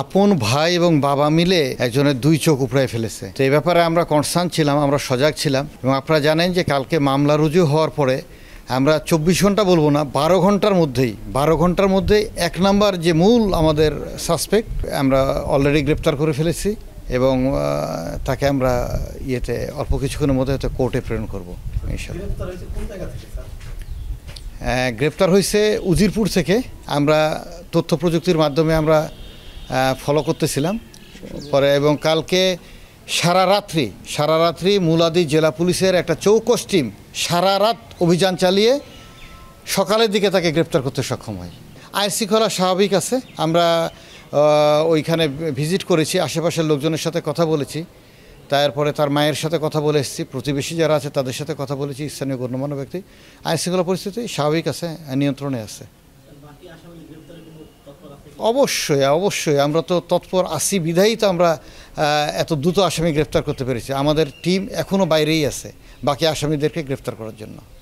আপন ভাই এবং বাবা মিলে একজনের দুই চোখ উপড়ায় ফেলেছে। তো এই ব্যাপারে আমরা কনসার্ন ছিলাম, আমরা সজাগ ছিলাম এবং আপনারা জানেন যে কালকে মামলা রুজু হওয়ার পরে আমরা 24 ঘন্টা বলবো না, 12 ঘন্টার মধ্যেই 1 নাম্বার যে মূল আমাদের সাসপেক্ট আমরা অলরেডি গ্রেপ্তার করে ফেলেছি এবং তাকে আমরা অল্প কিছুক্ষণের মধ্যে হয়তো কোর্টে প্রেরণ করবো ইনশাআল্লাহ। গ্রেপ্তার হয়েছে উজিরপুর থেকে। আমরা তথ্য প্রযুক্তির মাধ্যমে আমরা ফলো করতেছিলাম পরে এবং কালকে সারা রাত্রি মুলাদি জেলা পুলিশের একটা চৌকস টিম সারা রাত অভিযান চালিয়ে সকালের দিকে তাকে গ্রেপ্তার করতে সক্ষম হয়। আইন শৃঙ্খলা স্বাভাবিক আছে। আমরা ওইখানে ভিজিট করেছি, আশেপাশের লোকজনের সাথে কথা বলেছি, তারপরে তার মায়ের সাথে কথা বলে এসেছি, প্রতিবেশী যারা আছে তাদের সাথে কথা বলেছি, স্থানীয় গণ্যমান্য ব্যক্তি। আইন শৃঙ্খলা পরিস্থিতি স্বাভাবিক আছে, নিয়ন্ত্রণে আছে। অবশ্যই আমরা তো তৎপর আছি বিধায়ী তো আমরা এত দ্রুত আসামি গ্রেপ্তার করতে পেরেছি। আমাদের টিম এখনও বাইরেই আছে বাকি আসামিদেরকে গ্রেপ্তার করার জন্য।